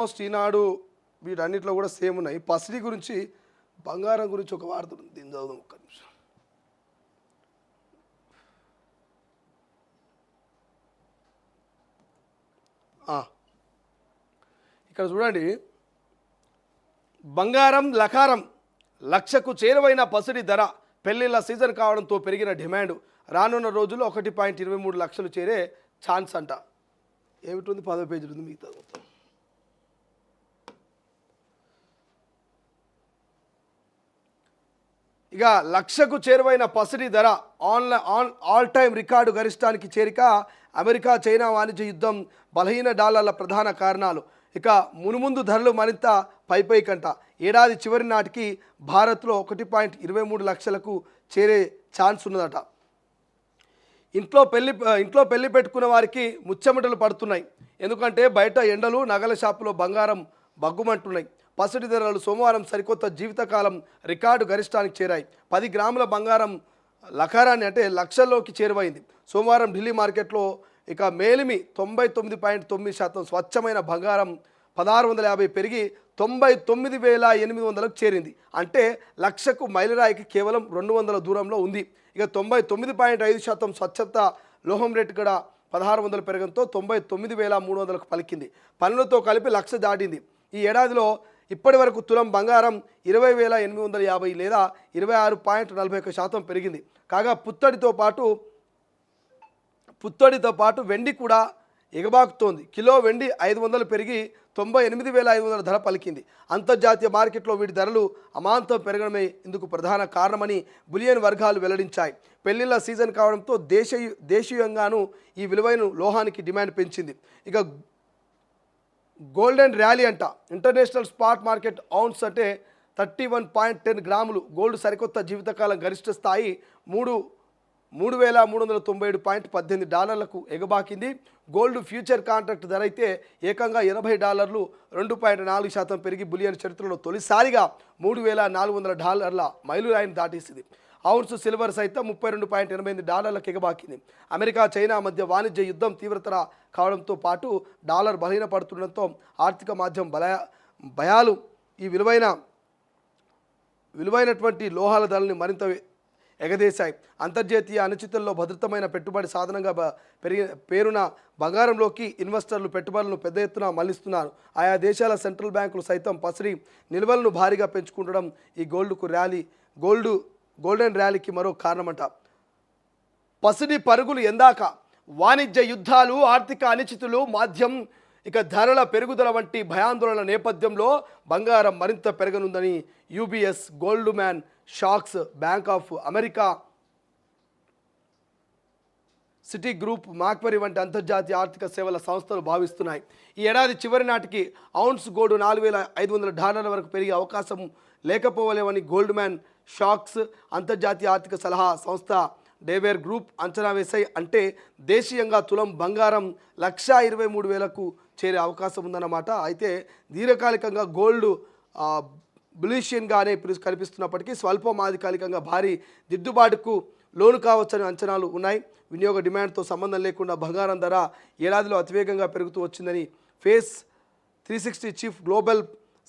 Almost ఈనాడు వీటన్నిటిలో కూడా same ఉన్నాయి. పసిడి గురించి బంగారం గురించి ఒక వార్త ఉంది, దీన్ని చదువుదాం ఒక్క నిమిషం. ఇక్కడ చూడండి, బంగారం లకారం లక్షకు చేరువైన పసిడి ధర, పెళ్లిళ్ళ సీజన్ కావడంతో పెరిగిన డిమాండ్, రానున్న రోజుల్లో 1.23 లక్షలు చేరే ఛాన్స్ అంట. ఏమిటి 10వ పేజీ ఉంది మిగతా మొత్తం. ఇక లక్షకు చేరువైన పసిడి ధర ఆల్ టైమ్ రికార్డు గరిష్టానికి చేరిక, అమెరికా చైనా వాణిజ్య యుద్ధం, బలహీన డాలర్ల ప్రధాన కారణాలు. ఇక మునుముందు ధరలు మరింత పైకంట. ఏడాది చివరి నాటికి భారత్లో 1.23 లక్షలకు చేరే ఛాన్స్ ఉన్నదట. ఇంట్లో పెళ్లి పెట్టుకున్న వారికి ముచ్చెమటలు పడుతున్నాయి. ఎందుకంటే బయట ఎండలు, నగల షాపులో బంగారం బగ్గుమంటున్నాయి. పసిడి ధరలు సోమవారం సరికొత్త జీవితకాలం రికార్డు గరిష్టానికి చేరాయి. 10 గ్రాముల బంగారం లకారాన్ని అంటే లక్షల్లోకి చేరువైంది. సోమవారం ఢిల్లీ మార్కెట్లో ఇక మేలిమి 99.9% స్వచ్ఛమైన బంగారం 1650 పెరిగి 99,800కు చేరింది. అంటే లక్షకు మైలురాయికి కేవలం 200 దూరంలో ఉంది. ఇక 99.5% స్వచ్ఛత లోహం రేటు కూడా 1600 పెరగడంతో 99,300కు పలికింది. పన్నులతో కలిపి లక్ష దాటింది. ఈ ఏడాదిలో ఇప్పటి వరకు తులం బంగారం 20,850 లేదా 26.41% పెరిగింది. కాగా పుత్తడితో పాటు వెండి కూడా ఎగబాకుతోంది. కిలో వెండి 500 పెరిగి 98,500 ధర పలికింది. అంతర్జాతీయ మార్కెట్లో వీటి ధరలు అమాంతం పెరగడమే ఇందుకు ప్రధాన కారణమని బులియన్ వర్గాలు వెల్లడించాయి. పెళ్లిళ్ల సీజన్ కావడంతో దేశీయంగానూ ఈ విలువైన లోహానికి డిమాండ్ పెంచింది. ఇక గోల్డెన్ ర్యాలీ అంట. ఇంటర్నేషనల్ స్పాట్ మార్కెట్ ఔన్స్ అంటే 31.10 గ్రాములు గోల్డ్ సరికొత్త జీవితకాలం గరిష్ట స్థాయి 3,397.18 డాలర్లకు ఎగబాకింది. గోల్డ్ ఫ్యూచర్ కాంట్రాక్ట్ ధర అయితే ఏకంగా $80 2.4% పెరిగి బులియన్ చరిత్రలో తొలిసారిగా $3,400 మైలురాయిని దాటేసింది. ఔన్స్ సిల్వర్ సైతం $32.88 ఎగబాకింది. అమెరికా చైనా మధ్య వాణిజ్య యుద్ధం తీవ్రతర కావడంతో పాటు డాలర్ బలహీనపడుతుండటంతో ఆర్థిక మాధ్యమం భయాలు ఈ విలువైనటువంటి లోహాల ధరల్ని మరింత ఎగదేశాయి. అంతర్జాతీయ అనిశ్చితుల్లో భద్రతమైన పెట్టుబడి సాధనంగా పేరున బంగారంలోకి ఇన్వెస్టర్లు పెట్టుబడులను పెద్ద ఎత్తున మళ్లిస్తున్నారు. ఆయా దేశాల సెంట్రల్ బ్యాంకులు సైతం పసిడి నిల్వలను భారీగా పెంచుకుంటడం ఈ గోల్డెన్ ర్యాలీకి మరో కారణమంట. పసిడి పరుగులు ఎందాక వాణిజ్య యుద్ధాలు, ఆర్థిక అనిశ్చితులు, మాధ్యం ఇక ధరల పెరుగుదల వంటి భయాందోళన నేపథ్యంలో బంగారం మరింత పెరగనుందని యూబీఎస్, గోల్డ్ మ్యాన్ షాక్స్, bank of America, Citigroup, Macquarie వంటి అంతర్జాతీయ ఆర్థిక సేవల సంస్థలు భావిస్తున్నాయి. ఈ ఏడాది చివరి నాటికి ఔన్స్ గోల్డ్ $4,500 వరకు పెరిగే అవకాశం లేకపోలేవని గోల్డ్ మ్యాన్ షాక్స్ అంతర్జాతీయ ఆర్థిక సలహా సంస్థ డేవేర్ గ్రూప్ అంచనా వేశాయి. అంటే దేశీయంగా తులం బంగారం 1,23,000కు చేరే అవకాశం ఉందన్నమాట. అయితే దీర్ఘకాలికంగా గోల్డ్ బులిషియన్గానే కనిపిస్తున్నప్పటికీ స్వల్పమాధికాలికంగా భారీ దిద్దుబాటుకు లోను కావచ్చని అంచనాలు ఉన్నాయి. వినియోగ డిమాండ్తో సంబంధం లేకుండా బంగారం ధర ఏడాదిలో అతివేగంగా పెరుగుతూ వచ్చిందని face 360 chief global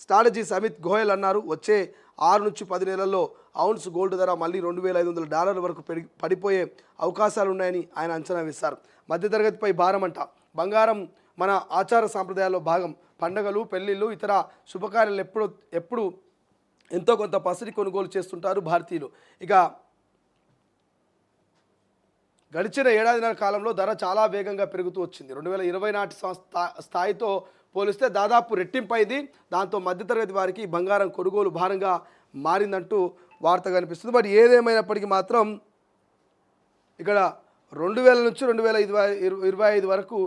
strategies Amit Goyal అన్నారు. వచ్చే 6 నుంచి 10 నెలల్లో ఔన్స్ గోల్డ్ ధర మళ్ళీ $2,500 వరకు పడిపోయే అవకాశాలున్నాయని ఆయన అంచనా వేశారు. మధ్యతరగతిపై భారం అంట. బంగారం మన ఆచార సాంప్రదాయాల్లో భాగం. పండగలు, పెళ్లిళ్ళు, ఇతర శుభకార్యాలు ఎప్పుడు ఎంతో కొంత పసిడి కొనుగోలు చేస్తుంటారు భారతీయులు. ఇక గడిచిన ఏడాదిన్నర కాలంలో ధర చాలా వేగంగా పెరుగుతూ వచ్చింది. 2020 నాటి స్థాయితో పోలిస్తే దాదాపు రెట్టింపైంది. దాంతో మధ్యతరగతి వారికి బంగారం కొనుగోలు భారంగా మారిందంటూ వార్త కనిపిస్తుంది. బట్ ఏదేమైనప్పటికీ మాత్రం ఇక్కడ 2000 నుంచి 2025 వరకు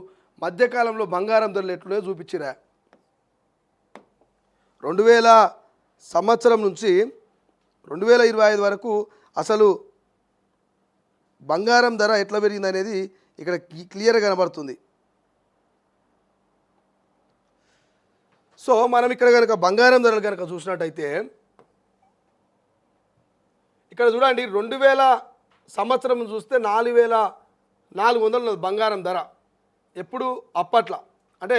మధ్యకాలంలో బంగారం ధరలు ఎట్లున్నాయో చూపించిరా. 2000 సంవత్సరం నుంచి 2025 వరకు అసలు బంగారం ధర ఎట్లా పెరిగింది అనేది ఇక్కడ క్లియర్గా కనబడుతుంది. సో మనం ఇక్కడ కనుక బంగారం ధరలు కనుక చూసినట్టయితే ఇక్కడ చూడండి, 2000 సంవత్సరం చూస్తే 4,400 బంగారం ధర. ఎప్పుడు అప్పట్లో అంటే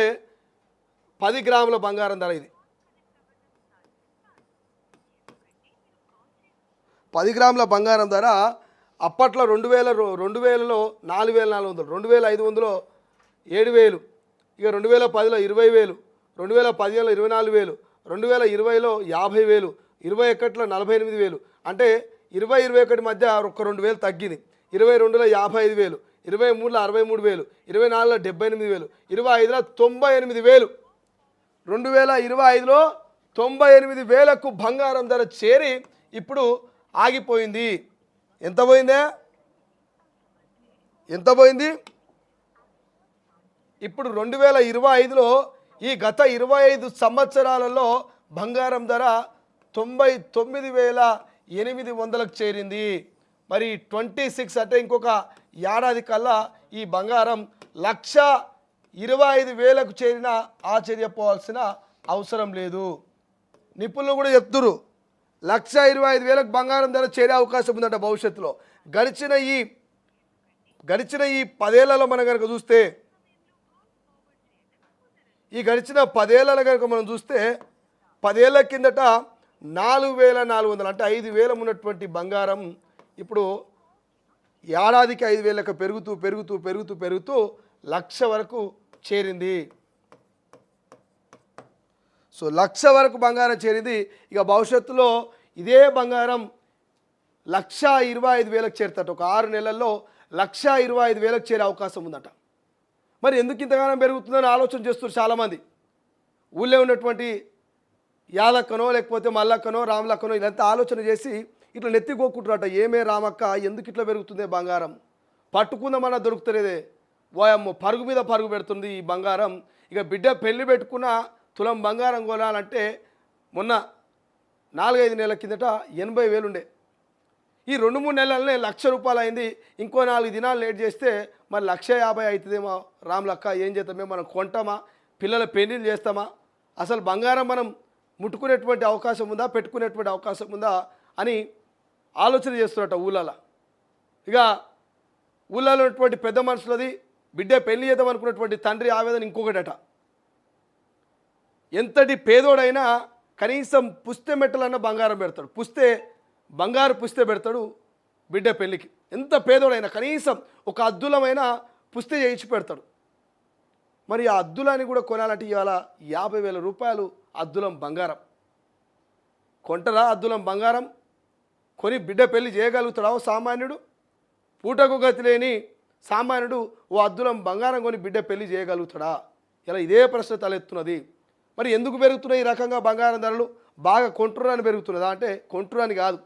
10 గ్రాముల బంగారం ధర ఇది. 10 గ్రాముల బంగారం ధర అప్పట్లో 2000లో 4400, 2500లో 7000, ఇక 2010లో 20000, 2015లో 24000, 2020లో 50000, 21లో 48000. అంటే 20-21 మధ్య ఒక 2000 తగ్గింది. 22లో 55000, 23లో 63000, 24లో 78000, 25లో 98000. 2025లో 98000కు బంగారం ధర చేరి ఇప్పుడు ఆగిపోయింది. ఎంత పోయింది? ఇప్పుడు 2025లో ఈ గత 25 సంవత్సరాలలో బంగారం ధర 99,800కు చేరింది. మరి 26 అంటే ఇంకొక ఏడాది కల్లా ఈ బంగారం 1,25,000కు చేరినా ఆశ్చర్యపోవాల్సిన అవసరం లేదు. నిపుణులు కూడా చెప్తున్నారు 1,25,000కు బంగారం ధర చేరే అవకాశం ఉందంట భవిష్యత్తులో. గడిచిన ఈ 10 ఏళ్లలో మనం కనుక చూస్తే, ఈ గడిచిన 10 ఏళ్లలో కనుక మనం చూస్తే 10 ఏళ్ల కిందట 4,400 అంటే 5,000 ఉన్నటువంటి బంగారం ఇప్పుడు ఏడాదికి 5,000కు పెరుగుతూ 1,00,000 వరకు చేరింది. సో 1,00,000 వరకు బంగారం చేరింది. ఇక భవిష్యత్తులో ఇదే బంగారం 1,25,000కు చేరుతాట. ఒక 6 నెలల్లో 1,25,000కు చేరే అవకాశం ఉందట. మరి ఎందుకు ఇంతగానం పెరుగుతుందని ఆలోచన చేస్తున్నారు చాలామంది. ఊళ్ళో ఉన్నటువంటి యాదక్కనో లేకపోతే మల్లక్కనో రామలక్కనో ఇదంతా ఆలోచన చేసి ఇట్లా నెత్తికోకుంటారట. ఏమే రామక్క ఎందుకు ఇట్లా పెరుగుతుందే బంగారం, పట్టుకుందామన్నా దొరుకుతలేదే, ఓయమ్మ పరుగు మీద పరుగు పెడుతుంది ఈ బంగారం. ఇక బిడ్డ పెళ్లి పెట్టుకున్న తులం బంగారం కొనాలంటే మొన్న 4-5 నెలల కిందట 80,000 ఉండే. ఈ 2-3 నెలలనే ₹1,00,000 అయింది. ఇంకో 4 దినాలు లేట్ చేస్తే మరి 1,50,000 అవుతుందేమో. రాములక్క ఏం చేద్దామే, మనం కొంటామా, పిల్లల పెళ్లిళ్ళు చేస్తామా, అసలు బంగారం మనం ముట్టుకునేటువంటి అవకాశం ఉందా, పెట్టుకునేటువంటి అవకాశం ఉందా అని ఆలోచన చేస్తున్నట్ట ఊళ్ళలో. ఇక ఊళ్ళలో ఉన్నటువంటి పెద్ద మనుషులది బిడ్డ పెళ్లి చేద్దాం అనుకున్నటువంటి తండ్రి ఆవేదన ఇంకొకటట. ఎంతటి పేదోడైనా కనీసం పుస్తే మెట్టలన్నా బంగారం పెడతాడు, బంగారు పుస్తే పెడతాడు బిడ్డ పెళ్ళికి. ఎంత పేదోడైనా కనీసం ఒక అద్దులమైన పుస్తే చేయించి పెడతాడు. మరి ఆ అద్దులాన్ని కూడా కొనాలంటే ఇవాళ ₹50,000 అద్దులం బంగారం. కొంటరా అద్దులం బంగారం? కొని బిడ్డ పెళ్లి చేయగలుగుతాడా ఓ సామాన్యుడు? పూటకు గతి లేని సామాన్యుడు ఓ అద్దులం బంగారం కొని బిడ్డ పెళ్లి చేయగలుగుతాడా? ఇలా ఇదే ప్రశ్న తలెత్తున్నది. మరి ఎందుకు పెరుగుతున్నాయి ఈ రకంగా బంగారం ధరలు? బాగా కొంటురని పెరుగుతున్నదా అంటే కొంటురని కాదు.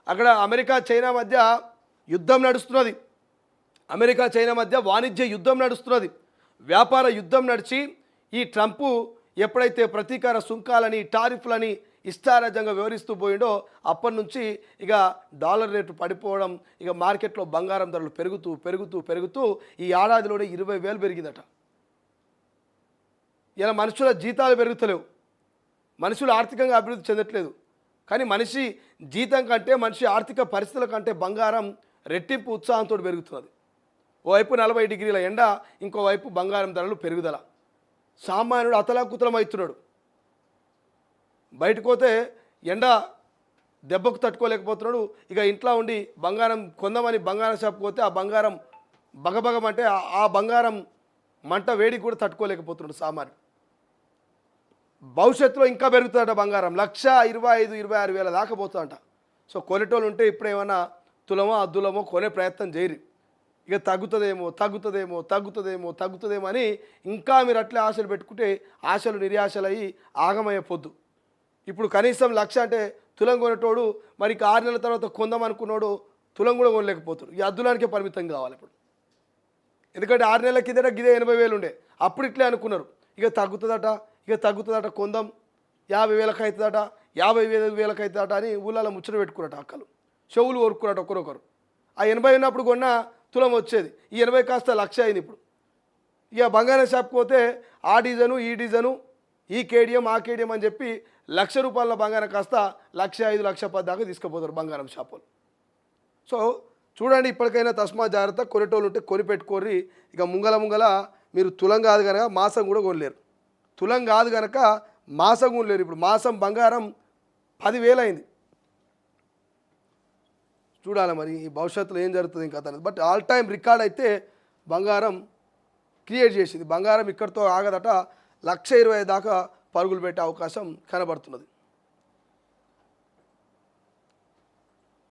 అక్కడ అమెరికా చైనా మధ్య యుద్ధం నడుస్తున్నది. అమెరికా చైనా మధ్య వాణిజ్య యుద్ధం నడుస్తున్నది, వ్యాపార యుద్ధం నడిచి ఈ ట్రంప్ ఎప్పుడైతే ప్రతీకార సుంకాలని టారిఫ్లని ఇష్టారాజ్యంగా వివరిస్తూ పోయిండో అప్పటి నుంచి ఇక డాలర్ రేటు పడిపోవడం, ఇక మార్కెట్లో బంగారం ధరలు పెరుగుతూ ఈ ఏడాదిలోనే 20,000 పెరిగిందట. ఇలా మనుషుల జీతాలు పెరుగుతలేవు, మనుషులు ఆర్థికంగా అభివృద్ధి చెందట్లేదు. కానీ మనిషి జీతం కంటే, మనిషి ఆర్థిక పరిస్థితుల కంటే బంగారం రెట్టింపు ఉత్సాహంతో పెరుగుతున్నది. ఓవైపు 40 డిగ్రీల ఎండ, ఇంకోవైపు బంగారం ధరలు పెరుగుదల. సామాన్యుడు అతలాకుతలం అవుతున్నాడు. బయటకు పోతే ఎండ దెబ్బకు తట్టుకోలేకపోతున్నాడు. ఇక ఇంట్లో ఉండి బంగారం కొందామని బంగారం షాప్కి పోతే ఆ బంగారం బగబగమంటే ఆ బంగారం మంట వేడికి కూడా తట్టుకోలేకపోతున్నాడు సామాన్యుడు. భవిష్యత్తులో ఇంకా పెరుగుతుందట బంగారం, 1,25,000-26,000 దాకా పోతుందంట. సో కొనేటోళ్ళు ఉంటే ఇప్పుడు ఏమైనా తులమో అద్దులమో కొనే ప్రయత్నం చేయరు. ఇక తగ్గుతుందేమో అని ఇంకా మీరు అట్లే ఆశలు పెట్టుకుంటే ఆశలు నిరాశలయ్యి ఆగమయ్యే పొద్దు. ఇప్పుడు కనీసం 1,00,000 అంటే తులం కొనేటోడు మరి 6 నెలల తర్వాత కొందాం అనుకున్నాడు తులం కూడా కొనలేకపోతాడు. ఈ అద్దులానికే పరిమితం కావాలి ఇప్పుడు. ఎందుకంటే 6 నెలల కిందట గిదే 80,000 ఉండే, అప్పుడు ఇట్లే అనుకున్నారు. ఇక తగ్గుతుందట కొందాం, 50,000కి అవుతుందట, 55,000కి అవుతుందట అని ఊళ్ళలో ముచ్చట పెట్టుకున్నట్టు అక్కలు చెవులు కొరుక్కున్నట్టు ఒకరొకరు. ఆ 80 ఉన్నప్పుడు కొన్న తులం వచ్చేది, ఈ 80 కాస్త 1,00,000 అయింది ఇప్పుడు. ఇక బంగారం షాప్కి పోతే ఆ డిజైను ఈ డిజైను ఈ కేడియం ఆ కేడియం అని చెప్పి ₹1,00,000 బంగారం కాస్త 1,05,000 1,10,000 దాకా తీసుకుపోతారు బంగారం షాపులు. సో చూడండి, ఇప్పటికైనా తస్మా జాగ్రత్త. కొనేటోళ్ళు ఉంటే కొని పెట్టుకోర్రి. ఇక ముంగల మీరు తులం కాదు కనుక మాసం కూడా కొనలేరు. తులం కాదు కనుక మాసం కూడా లేరు. ఇప్పుడు మాసం బంగారం 10,000 అయింది. చూడాలి మరి ఈ భవిష్యత్తులో ఏం జరుగుతుంది ఇంకా అనేది. బట్ ఆల్ టైమ్ రికార్డ్ అయితే బంగారం క్రియేట్ చేసింది. బంగారం ఇక్కడితో ఆగదట, 1,20,000 దాకా పరుగులు పెట్టే అవకాశం కనబడుతున్నది.